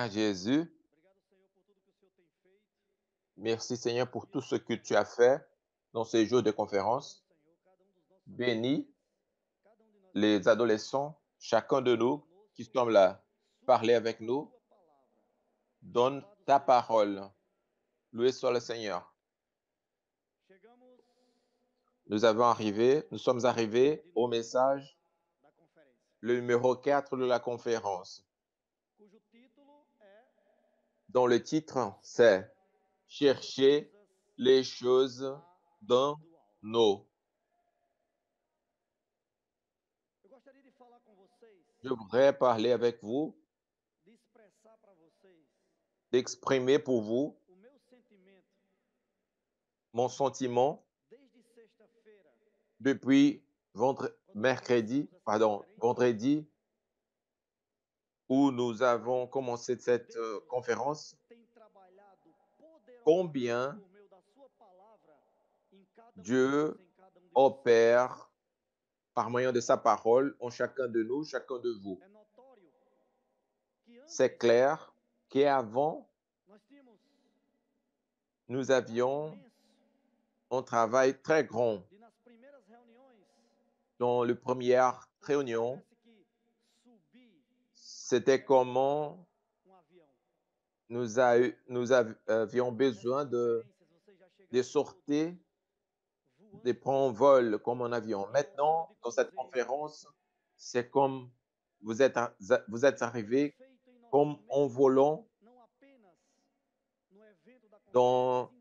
Seigneur Jésus, merci Seigneur pour tout ce que tu as fait dans ces jours de conférence. Bénis les adolescents, chacun de nous qui sommes là. Parlez avec nous. Donne ta parole. Loué soit le Seigneur. Nous sommes arrivés au message, le numéro 4 de la conférence, dont le titre c'est Chercher les choses d'en haut. Je voudrais parler avec vous, d'exprimer pour vous mon sentiment depuis vendredi, où nous avons commencé cette conférence. Combien Dieu opère par moyen de sa parole en chacun de nous, chacun de vous. C'est clair qu'avant, nous avions un travail très grand. Dans la première réunion, c'était comment avions besoin de sortir, de prendre vol comme un avion. Maintenant, dans cette conférence, c'est comme vous êtes arrivés comme en volant dans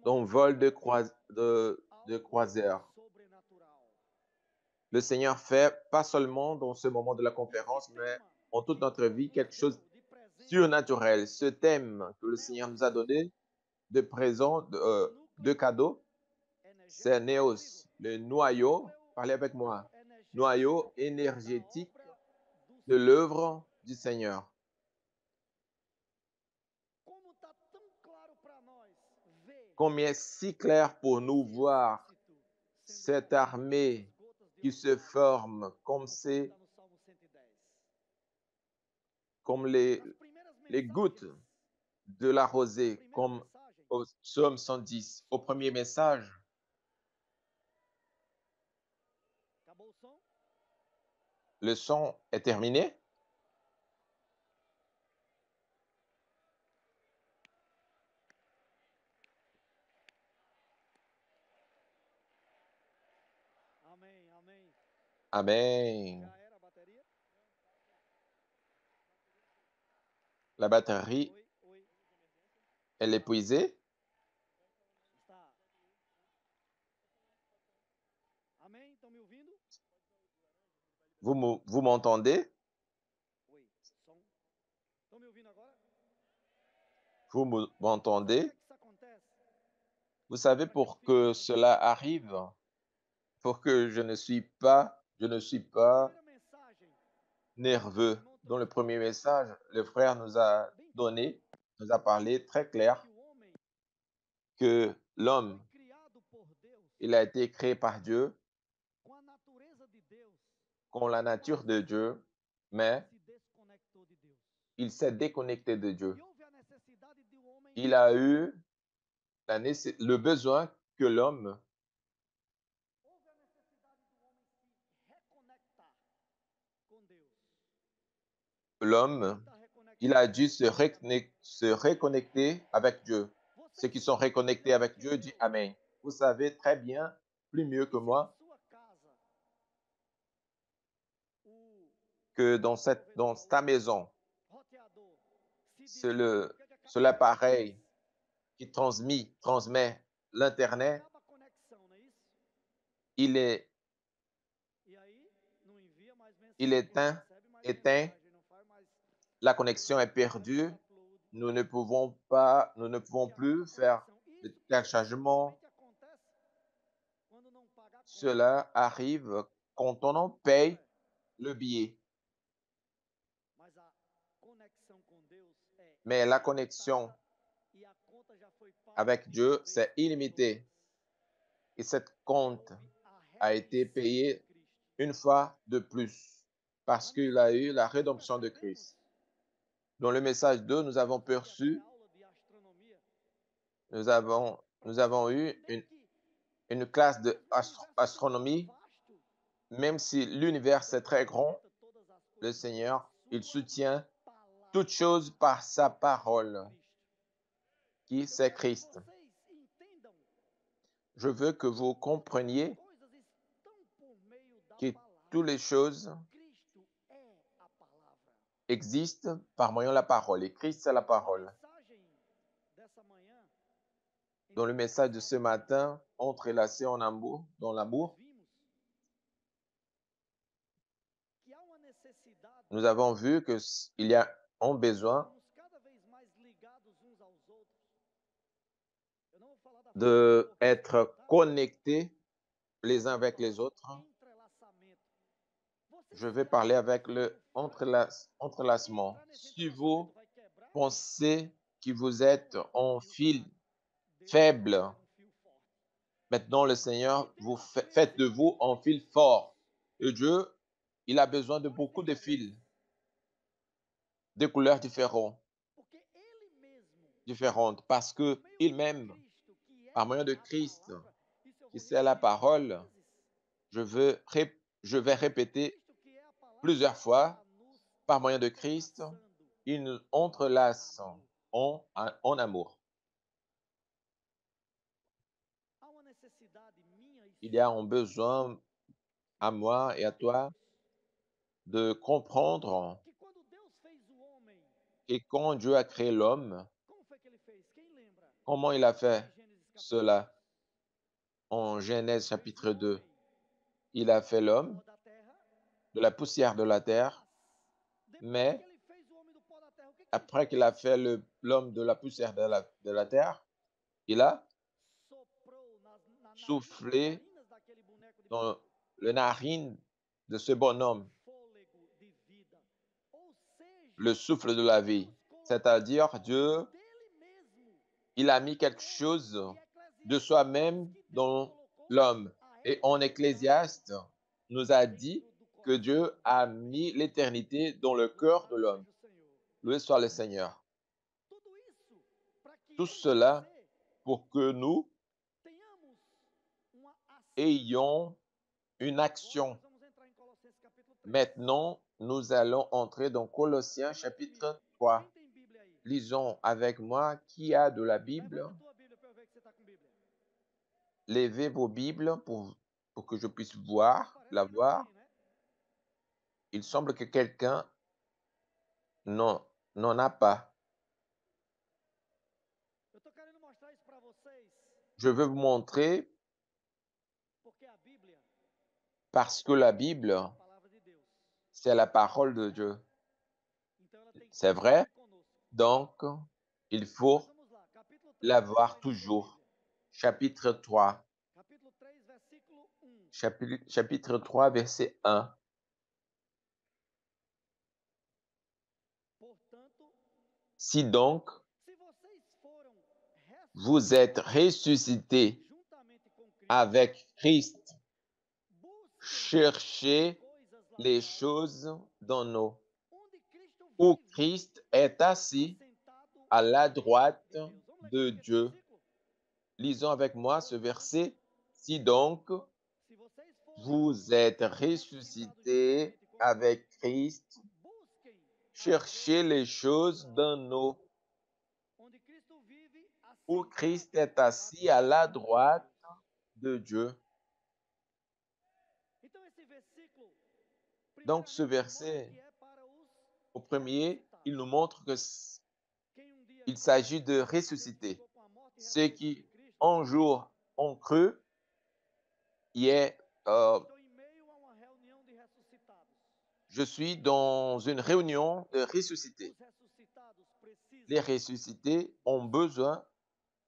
un vol de croisière. Le Seigneur fait pas seulement dans ce moment de la conférence, mais en toute notre vie, quelque chose de surnaturel. Ce thème que le Seigneur nous a donné de présent, de cadeau, c'est Néos, le noyau, parlez avec moi, noyau énergétique de l'œuvre du Seigneur. Comme il est si clair pour nous voir cette armée qui se forme comme les gouttes de la rosée, comme au psaume 110, au premier message. Le son est terminé. Amen. La batterie, elle est épuisée. Vous m'entendez? Vous m'entendez? Vous savez, pour que cela arrive, pour que je ne suis pas nerveux. Dans le premier message, le frère nous a parlé très clair que l'homme, il a été créé par Dieu, con la nature de Dieu, mais il s'est déconnecté de Dieu. Il a eu le besoin que l'homme il a dû se reconnecter avec Dieu. Ceux qui sont reconnectés avec Dieu disent Amen. Vous savez très bien, plus mieux que moi, que dans ta maison, c'est l'appareil qui transmet l'Internet, il est éteint, la connexion est perdue, nous ne pouvons plus faire de téléchargement. Cela arrive quand on en paye le billet. Mais la connexion avec Dieu, c'est illimité. Et cette compte a été payée une fois de plus parce qu'il a eu la rédemption de Christ. Dans le message 2, nous avons perçu, nous avons eu une classe d'astronomie. Même si l'univers est très grand, le Seigneur, il soutient toutes choses par sa parole, qui c'est Christ. Je veux que vous compreniez que toutes les choses existent par moyen de la parole, et Christ c'est la parole. Dans le message de ce matin, entrelacé en amour, dans l'amour, nous avons vu qu'il y a un besoin d'être connectés les uns avec les autres. Je vais parler avec le entrelacement. Si vous pensez que vous êtes en fil faible, maintenant le Seigneur vous fait de vous un fil fort. Et Dieu, il a besoin de beaucoup de fils, de couleurs différentes, parce que il-même, par moyen de Christ, qui c'est la parole, je vais répéter plusieurs fois, par moyen de Christ, il nous entrelace en amour. Il y a un besoin à moi et à toi de comprendre que quand Dieu a créé l'homme, comment il a fait cela? En Genèse chapitre 2, il a fait l'homme de la poussière de la terre, mais après qu'il a fait l'homme de la poussière de la terre, il a soufflé dans les narines de ce bonhomme le souffle de la vie. C'est-à-dire, Dieu, il a mis quelque chose de soi-même dans l'homme. Et en Ecclésiaste, nous a dit que Dieu a mis l'éternité dans le cœur de l'homme. Loué soit le Seigneur. Tout cela pour que nous ayons une action. Maintenant, nous allons entrer dans Colossiens chapitre 3. Lisons avec moi qui a de la Bible. Levez vos Bibles pour que je puisse la voir. Il semble que quelqu'un n'en a pas. Je veux vous montrer parce que la Bible, c'est la parole de Dieu. C'est vrai, donc il faut la voir toujours. Chapitre 3. Chapitre 3, verset 1. Si donc vous êtes ressuscités avec Christ, cherchez les choses d'en haut, où Christ est assis à la droite de Dieu. Lisons avec moi ce verset. Si donc vous êtes ressuscités avec Christ, cherchez les choses d'en haut, où Christ est assis à la droite de Dieu. Donc ce verset, au premier, il nous montre qu'il s'agit de ressusciter. Ceux qui un jour ont cru, je suis dans une réunion de ressuscités. Les ressuscités ont besoin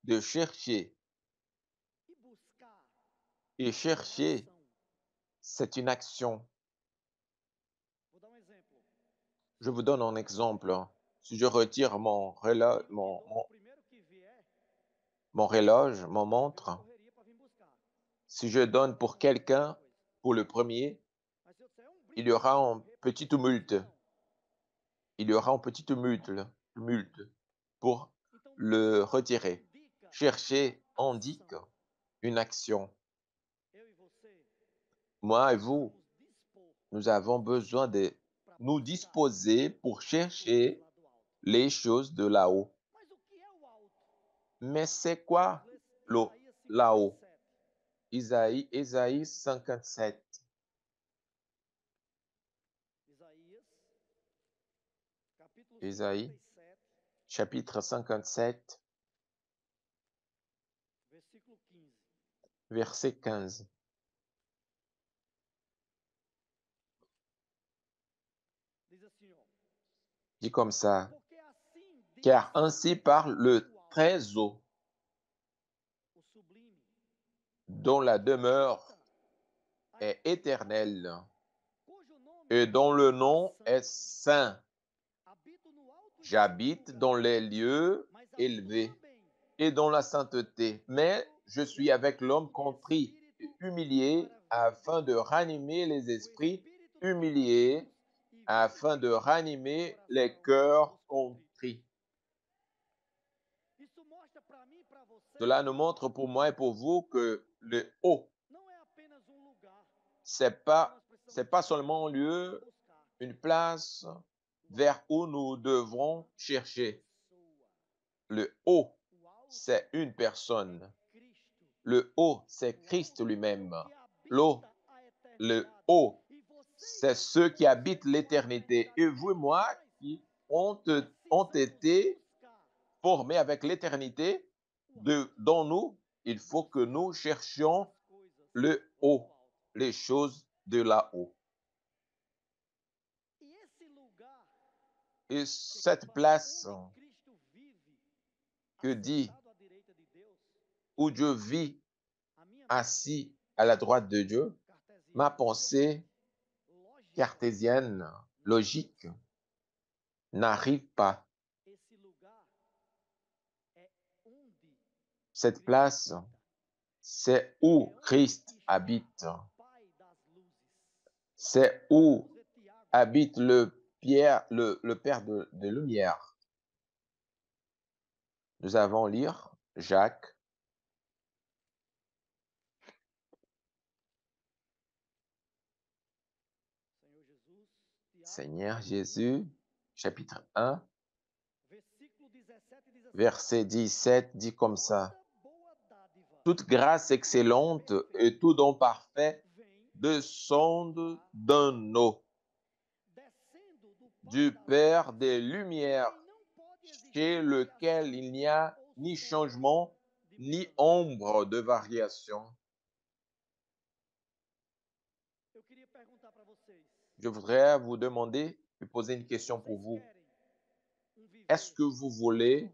de chercher. Et chercher, c'est une action. Je vous donne un exemple. Si je retire mon horloge, mon montre, si je donne pour quelqu'un, pour le premier, il y aura un petit tumulte. il y aura un petit tumulte pour le retirer. Chercher indique une action. Moi et vous, nous avons besoin de nous disposer pour chercher les choses de là-haut. Mais c'est quoi le là-haut? Isaïe 57. Isaïe, chapitre 57, verset 15. Dit comme ça, car ainsi parle le Très-Haut, dont la demeure est éternelle et dont le nom est saint. J'habite dans les lieux élevés et dans la sainteté, mais je suis avec l'homme contrit et humilié afin de ranimer les esprits humiliés, afin de ranimer les cœurs contrits. Cela nous montre pour moi et pour vous que le haut, c'est pas seulement un lieu, une place vers où nous devrons chercher. Le haut, c'est une personne. Le haut, c'est Christ lui-même. Le haut, c'est ceux qui habitent l'éternité. Et vous et moi qui ont été formés avec l'éternité, dont nous, il faut que nous cherchions le haut, les choses de là-haut. Et cette place que dit où Dieu vit assis à la droite de Dieu, ma pensée cartésienne, logique, n'arrive pas. Cette place, c'est où Christ habite. C'est où habite le Père de lumière. Nous allons lire Jacques, Seigneur Jésus, chapitre 1, verset 17, dit comme ça. Toute grâce excellente et tout don parfait descendent d'un haut, du Père des Lumières, chez lequel il n'y a ni changement, ni ombre de variation. Je voudrais vous demander, vous poser une question pour vous. Est-ce que vous voulez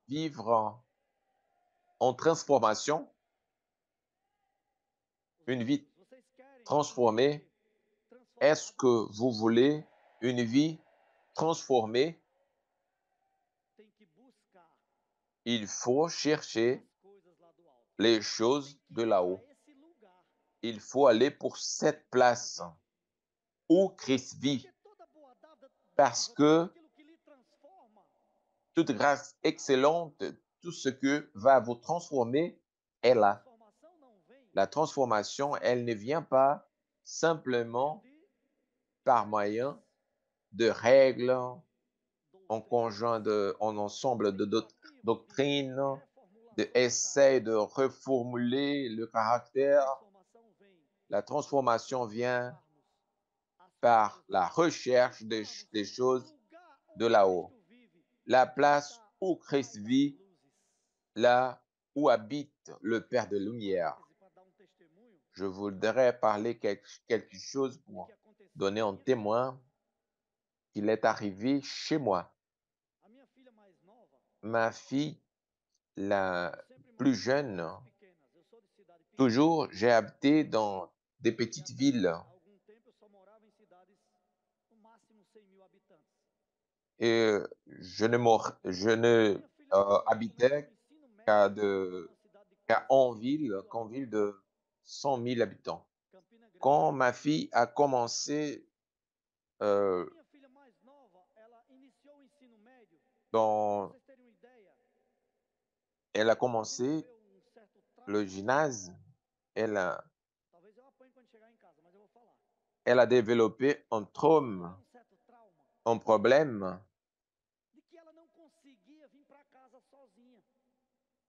vivre en transformation, une vie transformée? Est-ce que vous voulez une vie transformée? Il faut chercher les choses de là-haut. Il faut aller pour cette place où Christ vit, parce que toute grâce excellente, tout ce que va vous transformer est là. La transformation, elle ne vient pas simplement par moyen de règles, en ensemble de doctrines, d'essais de reformuler le caractère. La transformation vient par la recherche des choses de là-haut. La place où Christ vit, là où habite le Père de lumière. Je voudrais parler quelque chose pour donner un témoin qu'il est arrivé chez moi. Ma fille, la plus jeune, toujours, j'ai habité dans des petites villes et je ne habitais qu'en ville de 100 000 habitants. Quand ma fille a commencé, euh, Dans Elle a commencé le gymnase, elle a elle a développé un trauma, un problème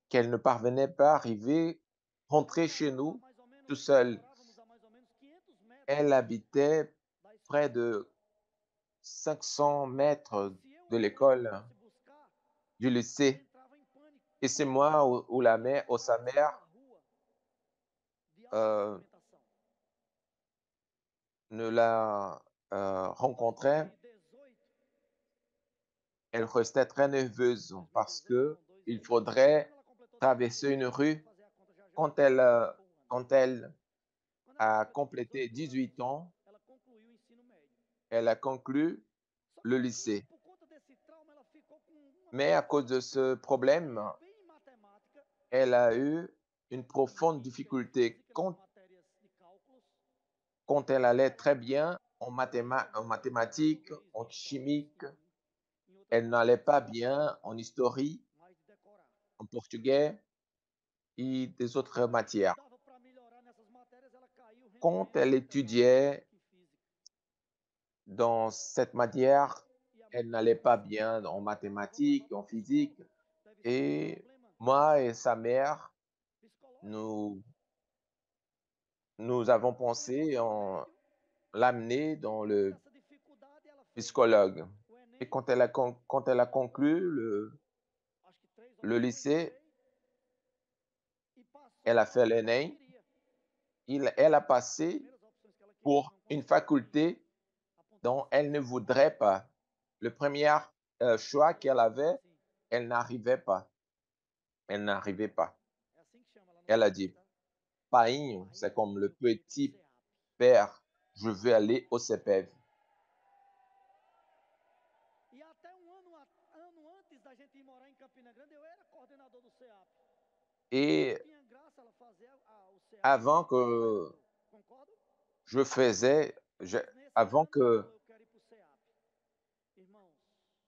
qu'elle ne parvenait pas à rentrer chez nous tout seule. Elle habitait près de 500 mètres de l'école, du lycée, et c'est moi ou la mère ou sa mère, heu, ne la, rencontrait. Elle restait très nerveuse parce que il faudrait traverser une rue quand elle a complété 18 ans, elle a conclu le lycée. Mais à cause de ce problème, elle a eu une profonde difficulté. Quand elle allait très bien en mathématiques, en chimique, elle n'allait pas bien en histoire, en portugais et des autres matières. Quand elle étudiait dans cette matière, elle n'allait pas bien en mathématiques, en physique, et moi et sa mère, nous nous avons pensé en l'amener dans le psychologue. Et quand elle a conclu le lycée, elle a fait l'ENEM, elle a passé pour une faculté dont elle ne voudrait pas. Le premier choix qu'elle avait, elle n'arrivait pas. Elle n'arrivait pas. Elle a dit: «Painho, c'est comme le petit père, je veux aller au CPF.» Et avant que je faisais, je avant que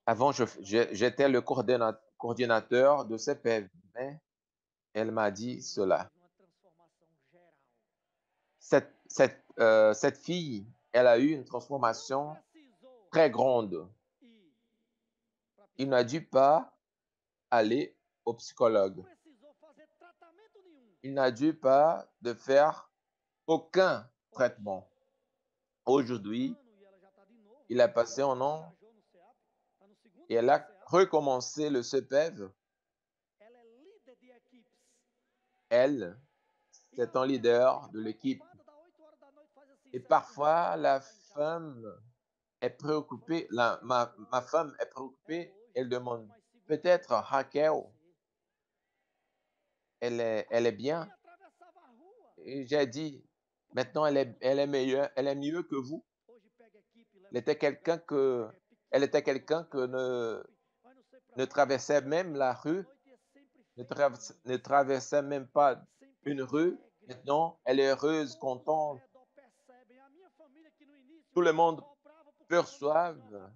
avant j'étais le coordinateur de CPF, mais elle m'a dit cela: «Cette fille, elle a eu une transformation très grande. Il n'a dû pas aller au psychologue. Il n'a dû pas de faire aucun traitement. Aujourd'hui, il a passé un an et elle a recommencé le CPF. Elle, c'est un leader de l'équipe. Et parfois, la femme est préoccupée, ma femme est préoccupée, elle demande, peut-être Raquel, elle est bien. Et j'ai dit, maintenant elle est meilleure, elle est mieux que vous. Elle était quelqu'un que, elle était quelqu'un que ne traversait même la rue, ne traversait même pas une rue. Maintenant, elle est heureuse, contente. Tout le monde perçoive.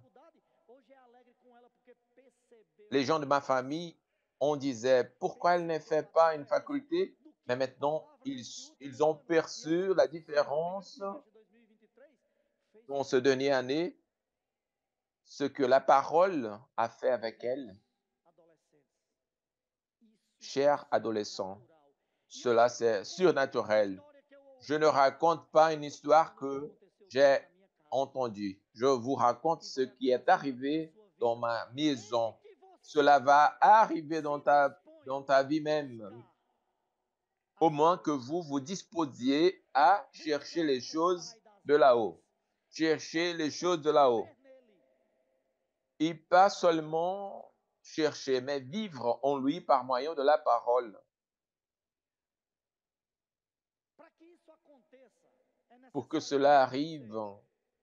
Les gens de ma famille, on disait, pourquoi elle ne fait pas une faculté? Mais maintenant, ils ont perçu la différence dans ce dernier année, ce que la parole a fait avec elle. Chers adolescents, cela c'est surnaturel. Je ne raconte pas une histoire que j'ai entendue. Je vous raconte ce qui est arrivé dans ma maison. Cela va arriver dans ta vie même. Au moins que vous vous disposiez à chercher les choses de là-haut. Chercher les choses de là-haut. Et pas seulement chercher, mais vivre en lui par moyen de la parole. Pour que cela arrive,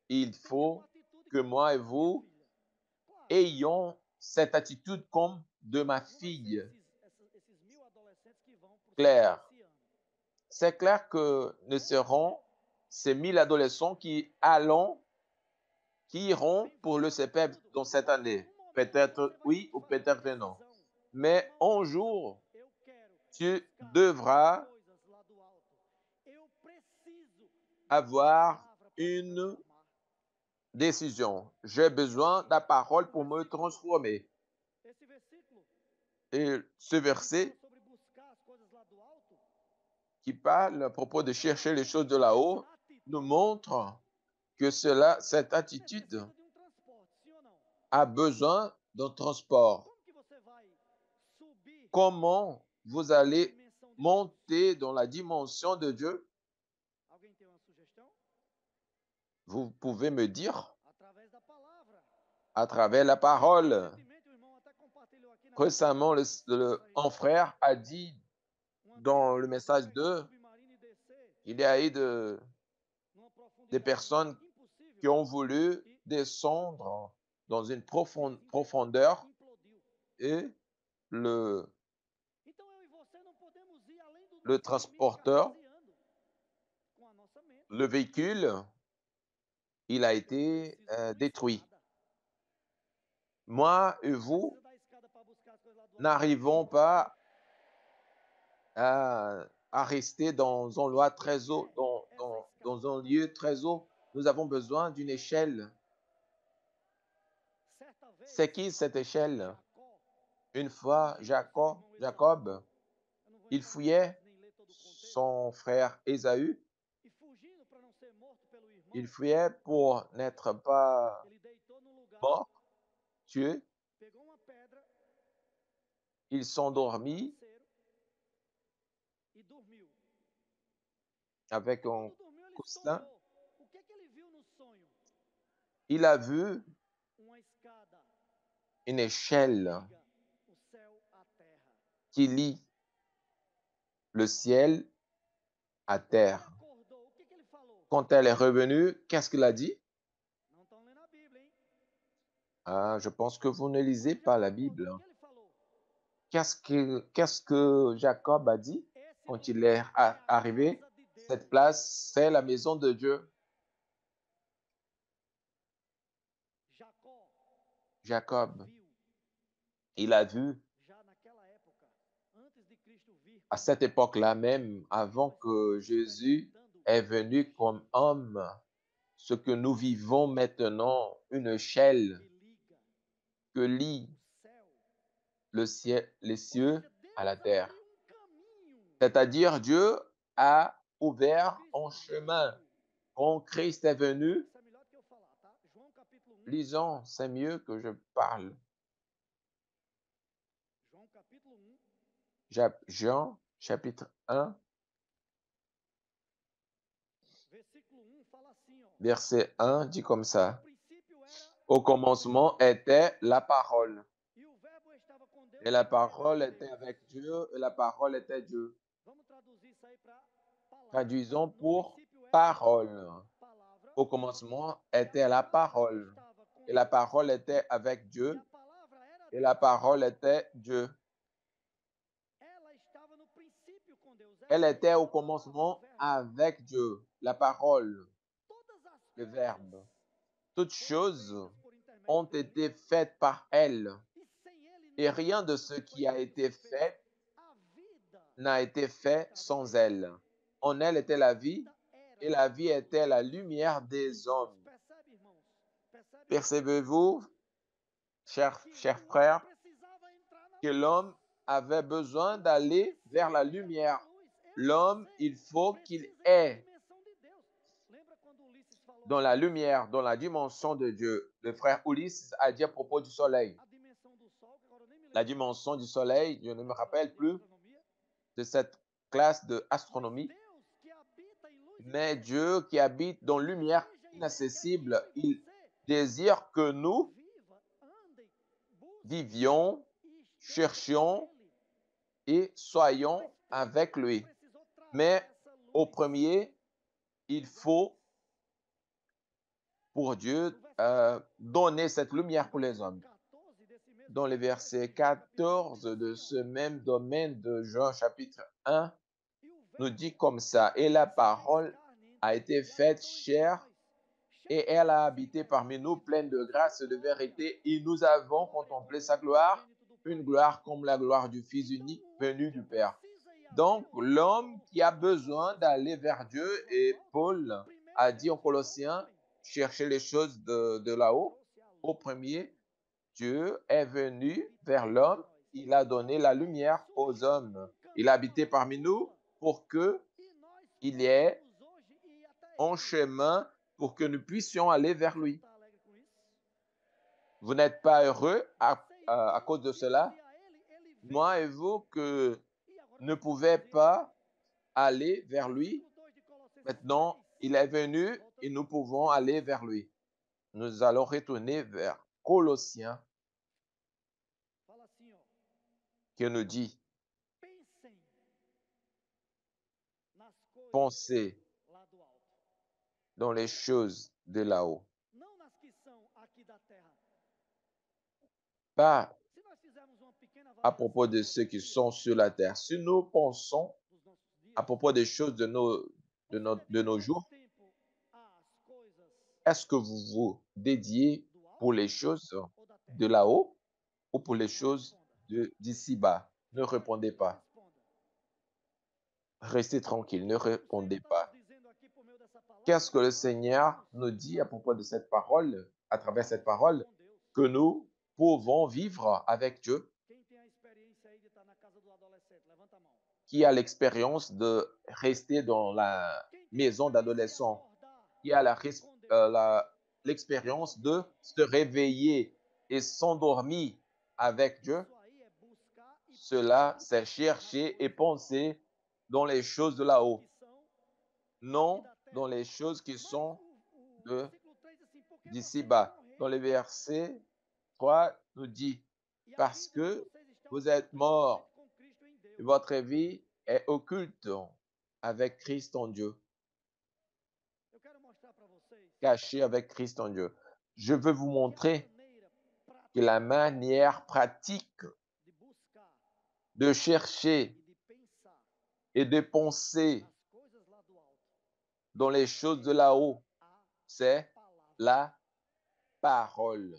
il faut que moi et vous ayons cette attitude comme de ma fille, Claire. C'est clair que nous serons ces 1000 adolescents qui iront pour le CPEP dans cette année. Peut-être oui ou peut-être non. Mais un jour, tu devras avoir une décision. J'ai besoin de la parole pour me transformer. Et ce verset qui parle à propos de chercher les choses de là-haut nous montre que cette attitude a besoin d'un transport. Comment vous allez monter dans la dimension de Dieu? Vous pouvez me dire à travers la parole. Récemment, un frère a dit dans le message 2, il y a eu des personnes qui ont voulu descendre dans une profondeur et le, le transporteur, le véhicule, il a été détruit. Moi et vous n'arrivons pas à rester dans un lieu très haut, dans un lieu très haut. Nous avons besoin d'une échelle. C'est qui cette échelle? Une fois, Jacob, il fouillait son frère Ésaü. Il fouillait pour n'être pas mort, tué. Ils sont dormis avec un coussin. Il a vu une échelle qui lie le ciel à terre. Quand elle est revenue, qu'est-ce qu'il a dit? Ah, je pense que vous ne lisez pas la Bible. Qu'est-ce que Jacob a dit quand il est arrivé? Cette place, c'est la maison de Dieu. Jacob, il a vu à cette époque-là même, avant que Jésus est venu comme homme, ce que nous vivons maintenant, une échelle que lie le ciel, les cieux à la terre. C'est-à-dire Dieu a ouvert un chemin. Quand Christ est venu, lisons, c'est mieux que je parle. Jean, chapitre 1, verset 1 dit comme ça. Au commencement était la parole. Et la parole était avec Dieu, et la parole était Dieu. Traduisons pour parole. Au commencement était la parole. Et la parole était avec Dieu, et la parole était Dieu. Elle était au commencement avec Dieu, la parole, le Verbe. Toutes choses ont été faites par elle, et rien de ce qui a été fait n'a été fait sans elle. En elle était la vie, et la vie était la lumière des hommes. Percevez-vous, chers frères, que l'homme avait besoin d'aller vers la lumière. L'homme, il faut qu'il ait dans la lumière, dans la dimension de Dieu. Le frère Ulysse a dit à propos du soleil. La dimension du soleil, je ne me rappelle plus de cette classe d'astronomie, mais Dieu qui habite dans lumière inaccessible, il désire que nous vivions, cherchions et soyons avec lui. Mais au premier, il faut pour Dieu donner cette lumière pour les hommes. Dans le verset 14 de ce même domaine de Jean chapitre 1, nous dit comme ça, et la parole a été faite chair et elle a habité parmi nous, pleine de grâce et de vérité, et nous avons contemplé sa gloire, une gloire comme la gloire du Fils unique venu du Père. Donc, l'homme qui a besoin d'aller vers Dieu, et Paul a dit aux Colossiens, cherchez les choses de là-haut. Au premier, Dieu est venu vers l'homme, il a donné la lumière aux hommes. Il a habité parmi nous pour que il y ait un chemin pour que nous puissions aller vers lui. Vous n'êtes pas heureux à cause de cela? Moi et vous que ne pouvons pas aller vers lui. Maintenant, il est venu et nous pouvons aller vers lui. Nous allons retourner vers Colossiens qui nous dit, pensez dans les choses de là-haut, pas à propos de ceux qui sont sur la terre. Si nous pensons à propos des choses de nos jours, est-ce que vous vous dédiez pour les choses de là-haut ou pour les choses d'ici-bas? Ne répondez pas. Restez tranquille, ne répondez pas. Qu'est-ce que le Seigneur nous dit à propos de cette parole, à travers cette parole, que nous pouvons vivre avec Dieu? Qui a l'expérience de rester dans la maison d'adolescent? Qui a l'expérience de se réveiller et s'endormir avec Dieu? Cela, c'est chercher et penser dans les choses de là-haut, non dans les choses qui sont de d'ici-bas. Dans le verset 3, nous dit, parce que vous êtes morts, et votre vie est occulte avec Christ en Dieu, cachée avec Christ en Dieu. Je veux vous montrer que la manière pratique de chercher et de penser dans les choses de là-haut, c'est la parole.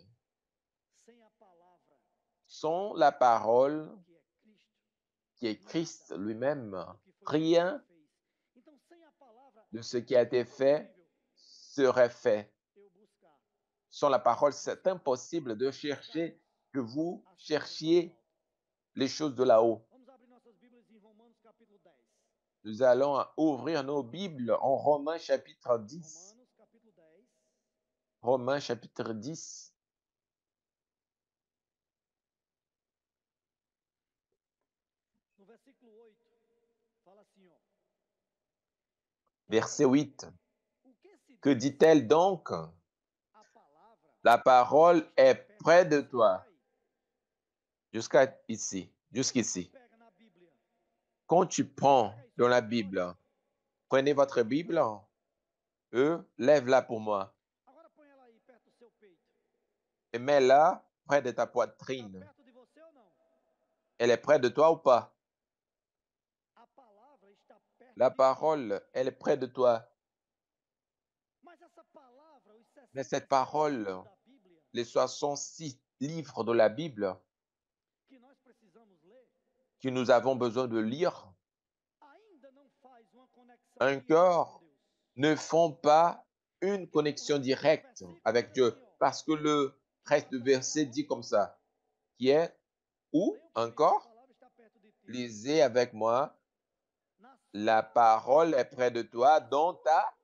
Sans la parole qui est Christ lui-même, rien de ce qui a été fait serait fait. Sans la parole, c'est impossible de chercher, que vous cherchiez les choses de là-haut. Nous allons ouvrir nos Bibles en Romains chapitre 10. Romains chapitre 10. Verset 8. Que dit-elle donc? La parole est près de toi. Jusqu'ici. Quand tu prends dans la Bible, prenez votre Bible, lève-la pour moi et mets-la près de ta poitrine. Elle est près de toi ou pas? La parole, elle est près de toi. Mais cette parole, les 66 livres de la Bible que nous avons besoin de lire, encore ne font pas une connexion directe avec Dieu. Parce que le reste du verset dit comme ça, qui est où encore? Lisez avec moi, la parole est près de toi, dans ta,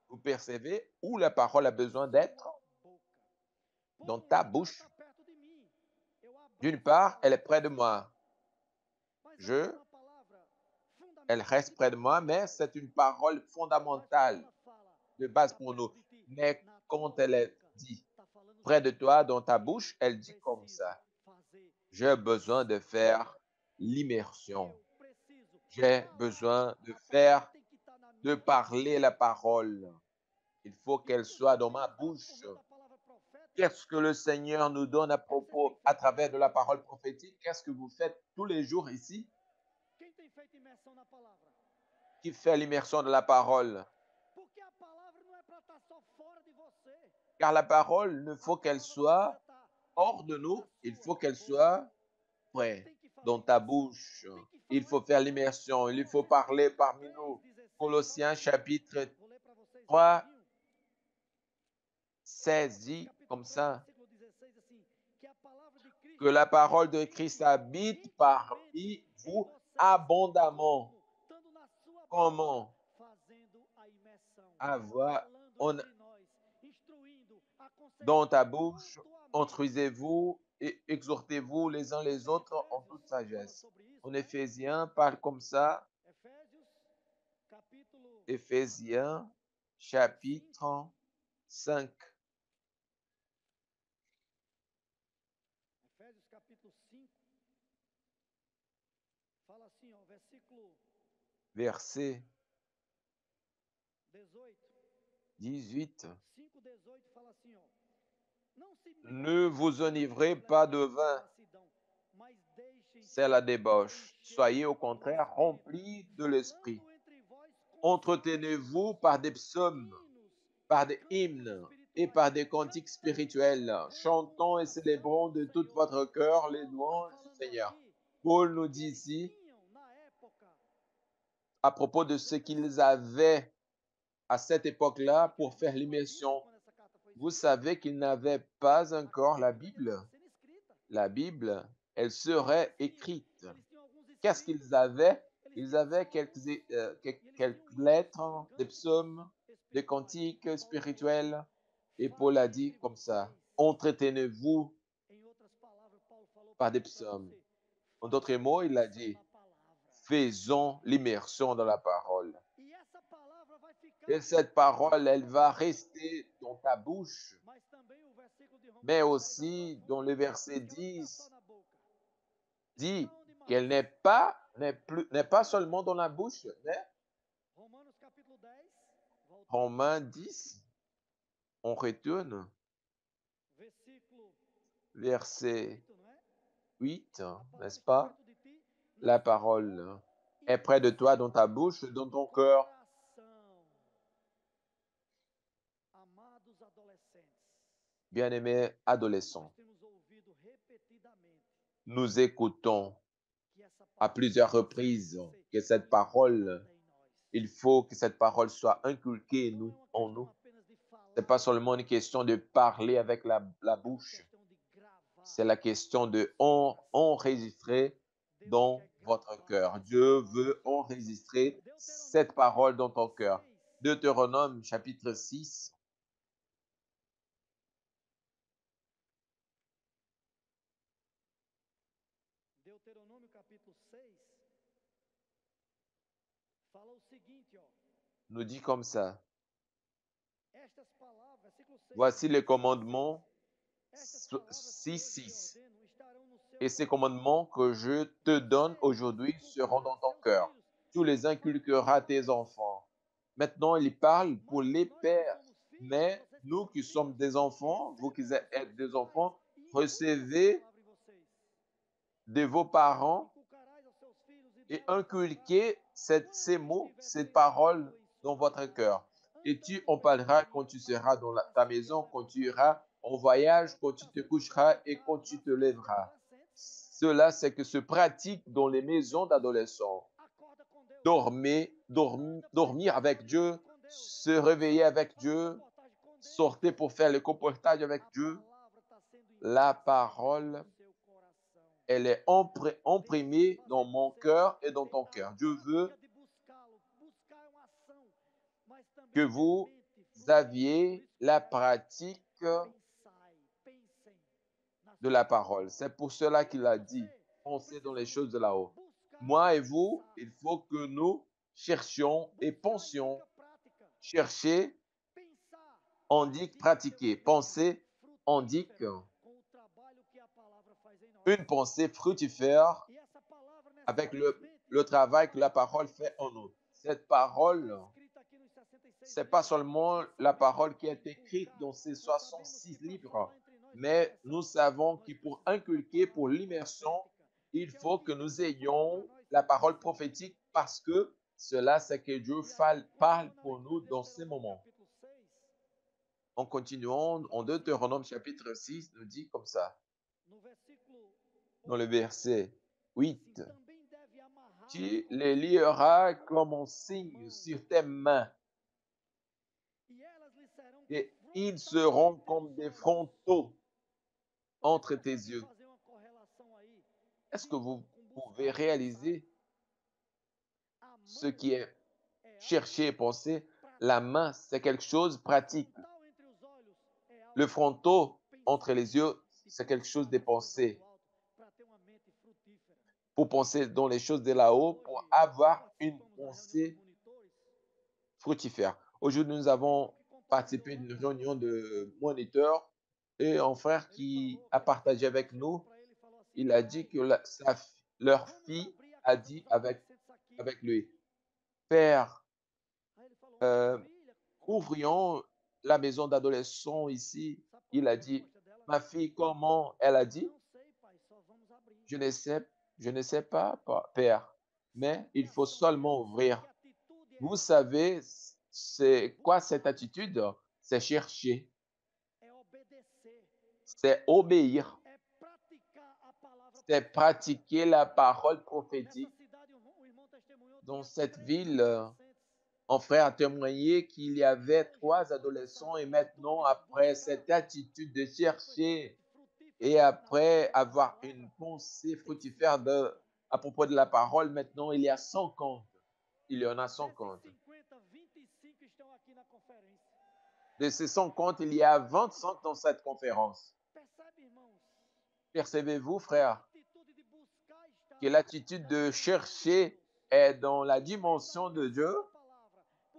vous percevez où la parole a besoin d'être? Dans ta bouche. D'une part, elle est près de moi. Elle reste près de moi, mais c'est une parole fondamentale de base pour nous. Mais quand elle est dit près de toi, dans ta bouche, elle dit comme ça, j'ai besoin de faire l'immersion. J'ai besoin de parler la parole. Il faut qu'elle soit dans ma bouche. Qu'est-ce que le Seigneur nous donne à propos, à travers de la parole prophétique? Qu'est-ce que vous faites tous les jours ici? qui fait l'immersion de la parole. Car la parole, ne faut qu'elle soit hors de nous, il faut qu'elle soit près dans ta bouche. Il faut faire l'immersion, il faut parler parmi nous. Colossiens chapitre 3, 16 dit comme ça, que la parole de Christ habite parmi vous abondamment. Comment avoir dans ta bouche, instruisez-vous et exhortez-vous les uns les autres en toute sagesse. En Éphésiens parle comme ça, Éphésiens chapitre 5. Verset 18. Ne vous enivrez pas de vin, c'est la débauche. Soyez au contraire remplis de l'esprit. Entretenez-vous par des psaumes, par des hymnes et par des cantiques spirituels, chantant et célébrant de tout votre cœur les louanges du Seigneur. Paul nous dit ici, à propos de ce qu'ils avaient à cette époque-là pour faire l'immersion. Vous savez qu'ils n'avaient pas encore la Bible. La Bible, elle serait écrite. Qu'est-ce qu'ils avaient? Ils avaient quelques lettres, des psaumes, des cantiques spirituels. Et Paul a dit comme ça, entretenez-vous par des psaumes. En d'autres mots, il a dit, faisons l'immersion dans la parole. Et cette parole, elle va rester dans ta bouche, mais aussi dans le verset 10, dit qu'elle n'est pas seulement dans la bouche, mais Romains 10, on retourne, verset 8, n'est-ce pas? La parole est près de toi, dans ta bouche, dans ton cœur. Bien-aimés adolescents, nous écoutons à plusieurs reprises que cette parole, il faut que cette parole soit inculquée en nous. Ce n'est pas seulement une question de parler avec la bouche, c'est la question de enregistrer dans votre cœur. Dieu veut enregistrer cette parole dans ton cœur. Deutéronome chapitre 6. Nous dit comme ça. Voici les commandements 6. Et ces commandements que je te donne aujourd'hui seront dans ton cœur. Tu les inculqueras à tes enfants. Maintenant, il parle pour les pères. Mais nous qui sommes des enfants, vous qui êtes des enfants, recevez de vos parents et inculquez ces mots, ces paroles dans votre cœur. Et tu en parleras quand tu seras dans ta maison, quand tu iras en voyage, quand tu te coucheras et quand tu te lèveras. Cela, c'est que se pratique dans les maisons d'adolescents. Dormir avec Dieu, se réveiller avec Dieu, sortir pour faire le comportage avec Dieu. La parole, elle est imprimée dans mon cœur et dans ton cœur. Dieu veut que vous aviez la pratique de la parole. C'est pour cela qu'il a dit, pensez dans les choses de là-haut. Moi et vous, il faut que nous cherchions et pensions. Chercher indique pratiquer. Penser indique une pensée fructifère avec le travail que la parole fait en nous. Cette parole, c'est pas seulement la parole qui est écrite dans ces 66 livres, mais nous savons que pour inculquer, pour l'immersion, il faut que nous ayons la parole prophétique parce que cela, c'est que Dieu parle pour nous dans ces moments. En continuant, en Deutéronome chapitre 6, nous dit comme ça, dans le verset 8, tu les lieras comme un signe sur tes mains et ils seront comme des frontaux entre tes yeux. Est-ce que vous pouvez réaliser ce qui est cherché et pensé? La main, c'est quelque chose de pratique. Le frontal entre les yeux, c'est quelque chose de pensé. Pour penser dans les choses de là-haut, pour avoir une pensée fructifère. Aujourd'hui, nous avons participé à une réunion de moniteurs et un frère qui a partagé avec nous, il a dit que leur fille a dit avec lui, Père, euh, ouvrions la maison d'adolescents ici. Il a dit, ma fille, comment? Elle a dit, je ne sais, je ne sais pas, Père, mais il faut seulement ouvrir. Vous savez, c'est quoi cette attitude? C'est chercher, c'est obéir, c'est pratiquer la parole prophétique. Dans cette ville, un frère a témoigné qu'il y avait 3 adolescents et maintenant, après cette attitude de chercher et après avoir une pensée fructifère à propos de la parole, maintenant il y a 50. Il y en a 50. De ces 50, il y a 25 dans cette conférence. Percevez-vous, frère, que l'attitude de chercher est dans la dimension de Dieu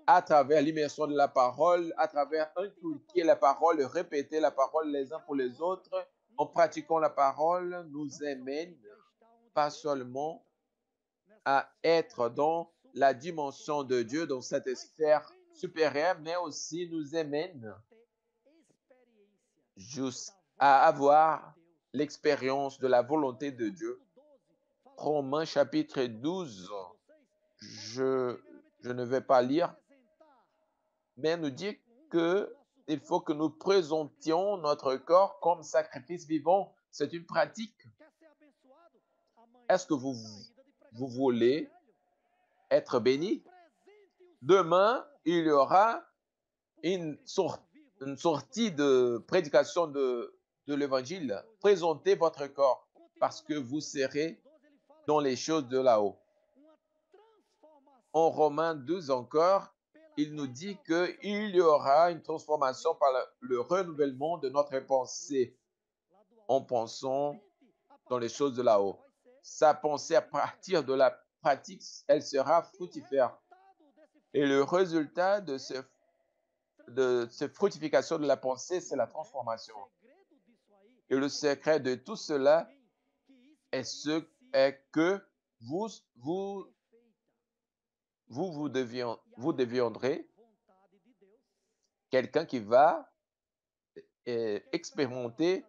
à travers l'immersion de la parole, à travers inculquer la parole, répéter la parole les uns pour les autres, en pratiquant la parole, nous amène pas seulement à être dans la dimension de Dieu, dans cette sphère supérieure, mais aussi nous amène jusqu'à avoir l'expérience de la volonté de Dieu. Romains chapitre 12, je ne vais pas lire, mais nous dit que il faut que nous présentions notre corps comme sacrifice vivant. C'est une pratique. Est-ce que vous voulez être béni? Demain, il y aura une, une sortie de prédication de l'évangile. Présentez votre corps parce que vous serez dans les choses de là-haut. En Romains 12 encore, il nous dit qu'il y aura une transformation par le renouvellement de notre pensée en pensant dans les choses de là-haut. Sa pensée à partir de la pratique, elle sera fructifère. Et le résultat de cette fructification de la pensée, c'est la transformation. Et le secret de tout cela est que vous deviendrez quelqu'un qui va expérimenter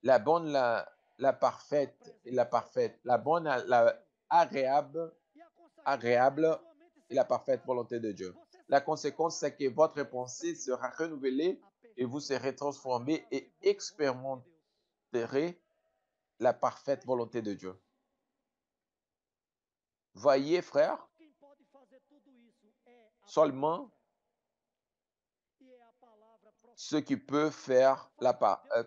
la bonne, la parfaite et la parfaite, la bonne, la agréable et la parfaite volonté de Dieu. La conséquence, c'est que votre pensée sera renouvelée et vous serez transformé et expérimenterez la parfaite volonté de Dieu. Voyez, frère, seulement ce qui peut faire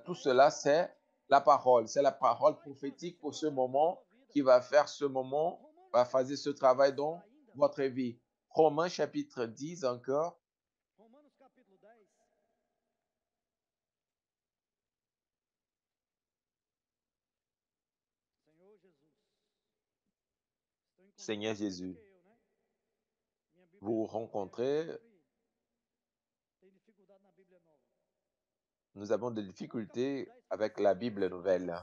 tout cela, c'est la parole. C'est la parole prophétique pour ce moment qui va faire ce moment, va faire ce travail dans votre vie. Romains chapitre 10 encore. Seigneur Jésus, vous rencontrez, nous avons des difficultés avec la Bible nouvelle.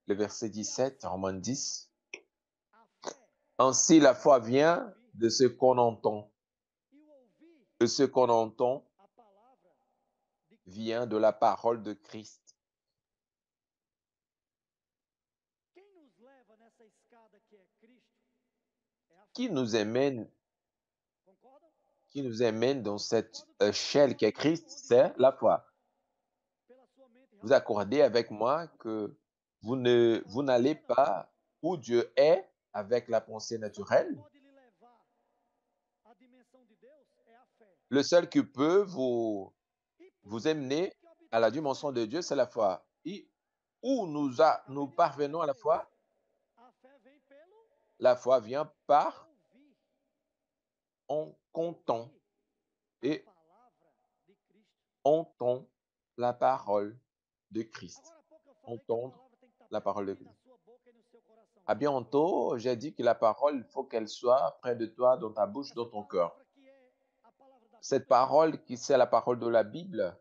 Le verset 17, Romains 10. Ainsi, la foi vient de ce qu'on entend. Et ce qu'on entend vient de la parole de Christ. Qui nous amène qui nous amène dans cette échelle qu'est Christ, c'est la foi. Vous accordez avec moi que vous n'allez pas où Dieu est avec la pensée naturelle. Le seul qui peut vous amener à la dimension de Dieu, c'est la foi. Et où nous parvenons à la foi vient par en comptant et entend la parole de Christ. Entendre la parole de Christ. À bientôt, j'ai dit que la parole, il faut qu'elle soit près de toi, dans ta bouche, dans ton cœur. Cette parole qui c'est la parole de la Bible,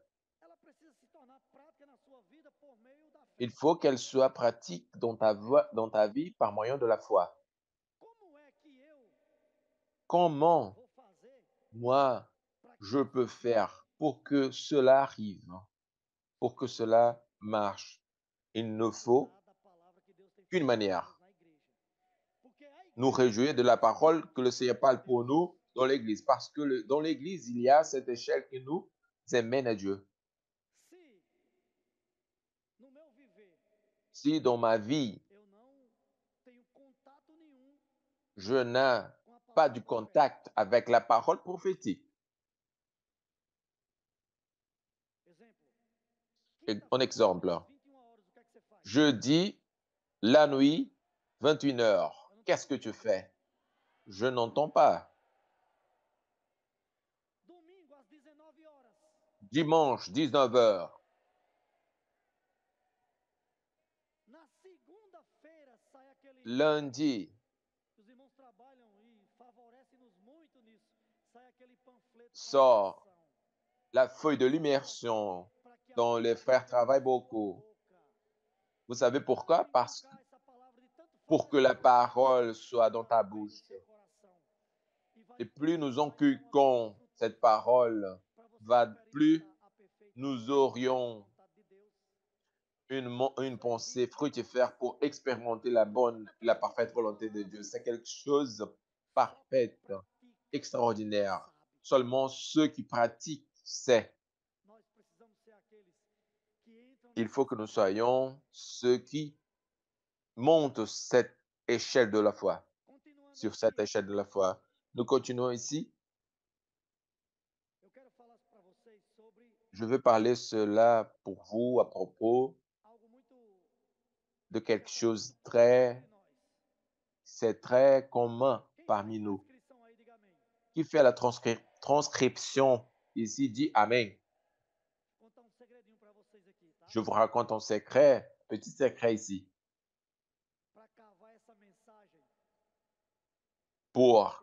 il faut qu'elle soit pratique dans ta vie par moyen de la foi. Comment moi je peux faire pour que cela arrive, pour que cela marche? Il ne faut qu'une manière, nous réjouir de la parole que le Seigneur parle pour nous dans l'Église, parce que dans l'Église, il y a cette échelle qui nous amène à Dieu. Si dans ma vie, je n'ai pas du contact avec la parole prophétique, en exemple, je dis la nuit, 21 heures, qu'est-ce que tu fais? Je n'entends pas. Dimanche, 19 heures. Lundi, sort la feuille de l'immersion dont les frères travaillent beaucoup. Vous savez pourquoi? Parce que pour que la parole soit dans ta bouche. Et plus nous inculquons cette parole, plus nous aurions une pensée fructifère pour expérimenter la bonne, la parfaite volonté de Dieu. C'est quelque chose de parfait, extraordinaire. Seulement ceux qui pratiquent, c'est. Il faut que nous soyons ceux qui montent cette échelle de la foi. Sur cette échelle de la foi. Nous continuons ici. Je veux parler cela pour vous à propos de quelque chose c'est très commun parmi nous. Qui fait la transcription ici dit Amen. Je vous raconte un secret, petit secret ici. Pour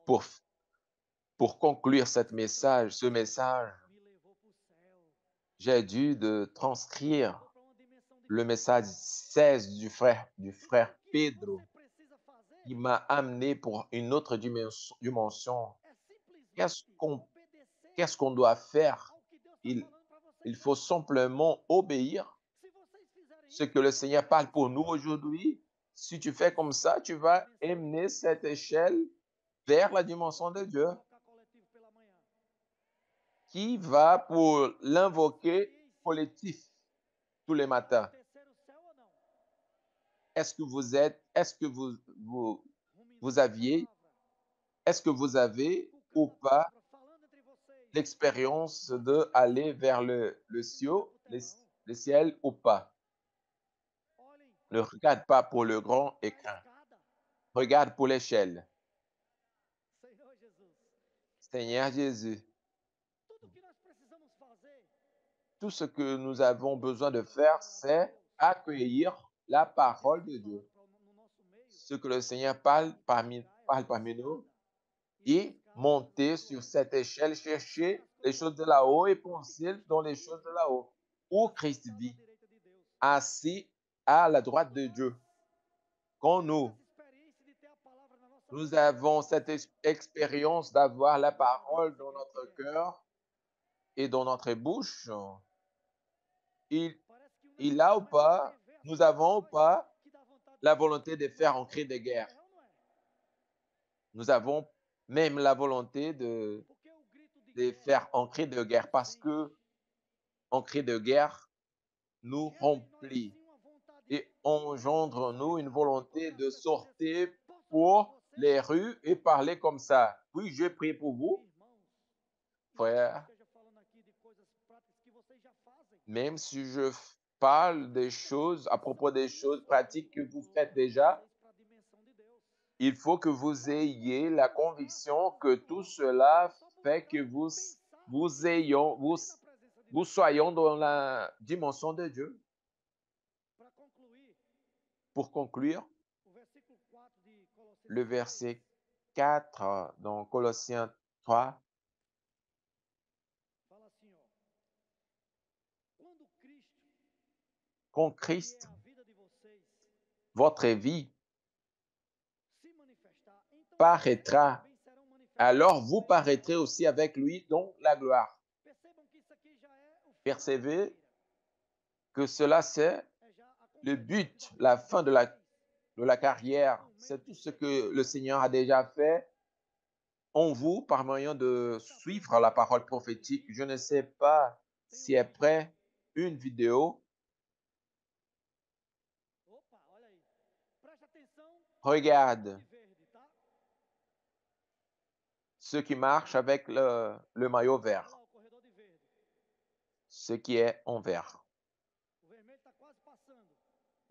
pour, pour conclure ce message, j'ai dû de transcrire le message 16 du frère Pedro qui m'a amené pour une autre dimension. Qu'est-ce qu'on doit faire? Il faut simplement obéir ce que le Seigneur parle pour nous aujourd'hui. Si tu fais comme ça, tu vas amener cette échelle vers la dimension de Dieu qui va pour l'invoquer collectif tous les matins. Est-ce que vous êtes, est-ce que vous aviez, est-ce que vous avez ou pas l'expérience d'aller vers le ciel ou pas? Ne regarde pas pour le grand écran. Regarde pour l'échelle. Seigneur Jésus, tout ce que nous avons besoin de faire, c'est accueillir la parole de Dieu. Ce que le Seigneur parle parmi nous et monter sur cette échelle, chercher les choses de là-haut et penser dans les choses de là-haut. Où Christ vit, assis à la droite de Dieu. Quand nous avons cette expérience d'avoir la parole dans notre cœur et dans notre bouche, il a ou pas, nous avons ou pas la volonté de faire un cri de guerre. Nous avons même la volonté de faire un cri de guerre parce que un cri de guerre nous remplit et engendre en nous une volonté de sortir pour les rues et parler comme ça. Oui, je prie pour vous, frère, même si je parle des choses, à propos des choses pratiques que vous faites déjà, il faut que vous ayez la conviction que tout cela fait que vous soyons dans la dimension de Dieu. Pour conclure, le verset 4 dans Colossiens 3, quand Christ, votre vie, paraîtra, alors vous paraîtrez aussi avec lui dans la gloire. Percevez que cela, c'est le but, la fin de la carrière. C'est tout ce que le Seigneur a déjà fait en vous par moyen de suivre la parole prophétique. Je ne sais pas si après une vidéo, regarde ceux qui marchent avec le maillot vert, ce qui est en vert.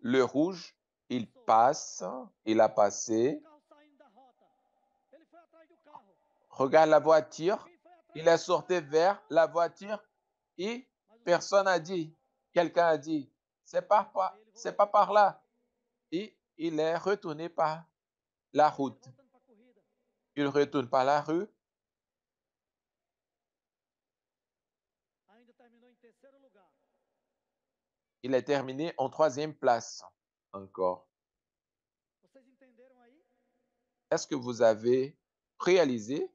Le rouge, il passe, il a passé. Regarde la voiture, il est sorti vers la voiture et personne n'a dit, quelqu'un a dit, c'est pas par là. Et il est retourné par la route. Il retourne par la rue. Il est terminé en 3e place encore. Est-ce que vous avez réalisé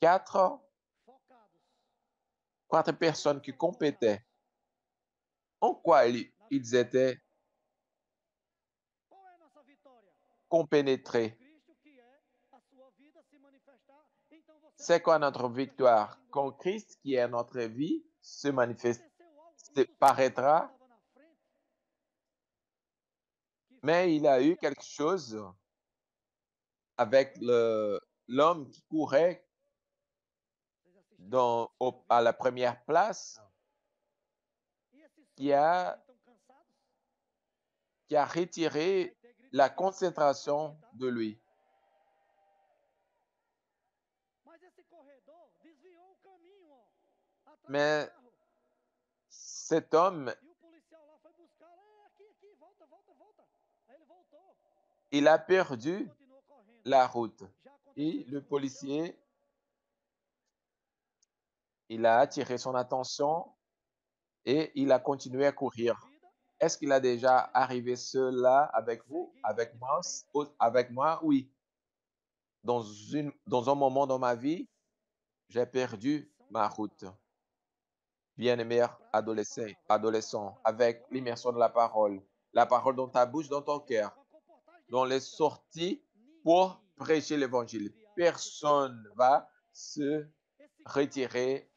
quatre personnes qui compétaient? En quoi ils étaient compénétrés? C'est quoi notre victoire? Quand Christ, qui est notre vie, se manifeste, paraîtra, mais il a eu quelque chose avec l'homme qui courait à la première place, qui a retiré la concentration de lui. Mais cet homme, il a perdu la route. Et le policier, il a attiré son attention et il a continué à courir. Est-ce qu'il a déjà arrivé cela avec vous, avec moi, avec moi? Oui. Dans un moment dans ma vie, j'ai perdu ma route. Bien-aimé adolescent, avec l'immersion de la parole dans ta bouche, dans ton cœur, dans les sorties pour prêcher l'évangile. Personne ne va se retirer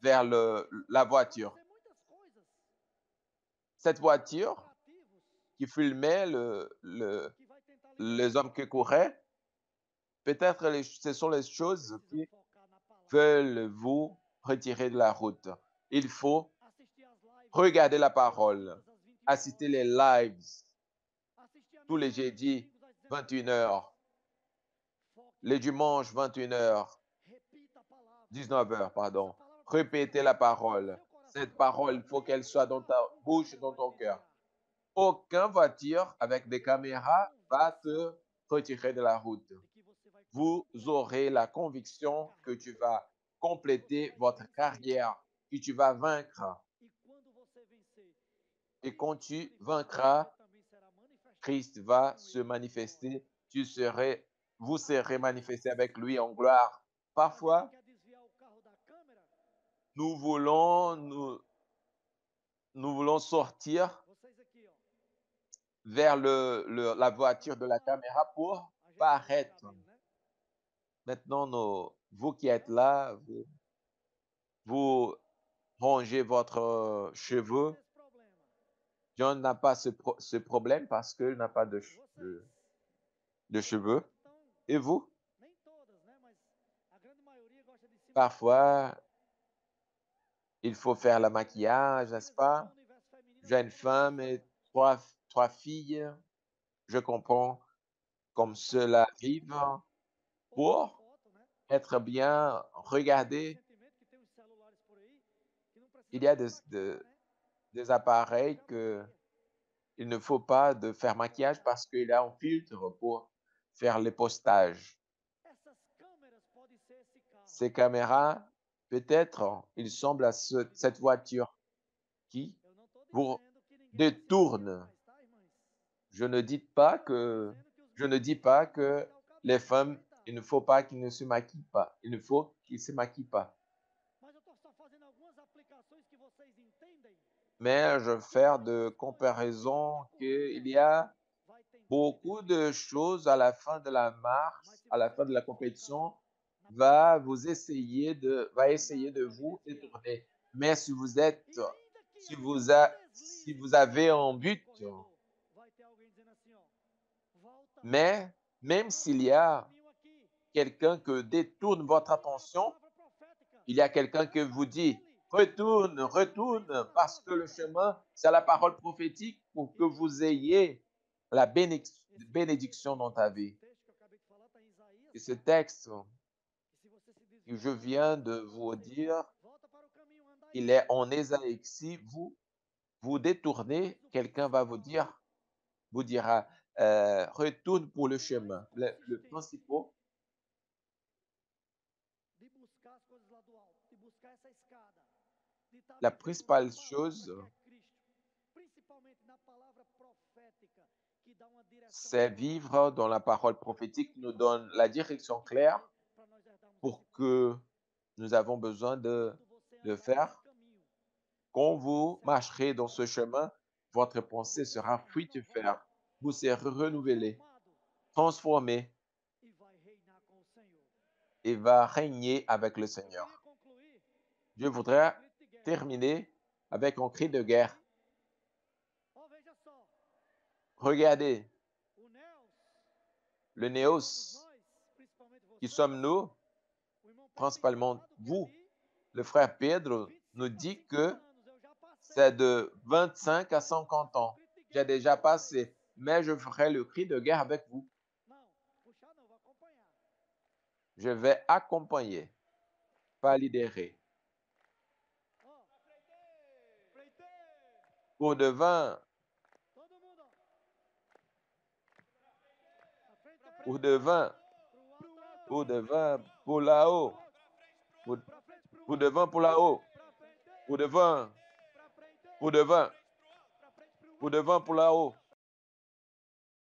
vers la voiture. Cette voiture qui filmait les hommes qui couraient, peut-être ce sont les choses qui veulent vous retirer de la route. Il faut regarder la parole, assister les lives tous les jeudis, 21h, les dimanches, 21h, 19h, pardon. Répétez la parole. Cette parole, il faut qu'elle soit dans ta bouche, dans ton cœur. Aucun voiture avec des caméras va te retirer de la route. Vous aurez la conviction que tu vas compléter votre carrière, que tu vas vaincre. Et quand tu vaincras, Christ va se manifester. Vous serez manifesté avec lui en gloire. Parfois, nous voulons sortir vers la voiture de la caméra pour paraître. Maintenant, vous qui êtes là, vous rongez votre cheveux. John n'a pas ce problème parce qu'il n'a pas de cheveux. Et vous? Parfois, il faut faire le maquillage, n'est-ce pas? J'ai une femme et trois filles. Je comprends comme cela arrive pour être bien regardé. Il y a des appareils que il ne faut pas de faire maquillage parce qu'il y a un filtre pour faire les postages. Ces caméras, peut-être, il semble à cette voiture qui vous détourne. Je ne dis pas que, je ne dis pas que les femmes, il ne faut pas qu'ils ne se maquillent pas. Il ne faut qu'ils ne se maquillent pas. Mais je vais faire de comparaison qu'il y a beaucoup de choses à la fin de la marche, à la fin de la compétition, va essayer de vous détourner. Mais si vous avez un but, mais même s'il y a quelqu'un que détourne votre attention, il y a quelqu'un qui vous dit, retourne, retourne, parce que le chemin, c'est la parole prophétique pour que vous ayez la bénédiction dans ta vie. Et ce texte que je viens de vous dire, il est en Ésaïe. Si vous détournez, quelqu'un va vous dira, retourne pour le chemin. Le principal, la principale chose, c'est vivre dans la parole prophétique qui nous donne la direction claire pour que nous avons besoin de faire. Quand vous marcherez dans ce chemin, votre pensée sera fructifère. Vous serez renouvelé, transformé et va régner avec le Seigneur. Je voudrais terminer avec un cri de guerre. Regardez, le néos, qui sommes nous, principalement vous, le frère Pedro, nous dit que c'est de 25 à 50 ans. J'ai déjà passé, mais je ferai le cri de guerre avec vous. Je vais accompagner, pas lidérer. Pour devant, pour devant, pour devant, pour là-haut, pour devant, pour là-haut, pour devant, pour devant, pour devant, pour là-haut.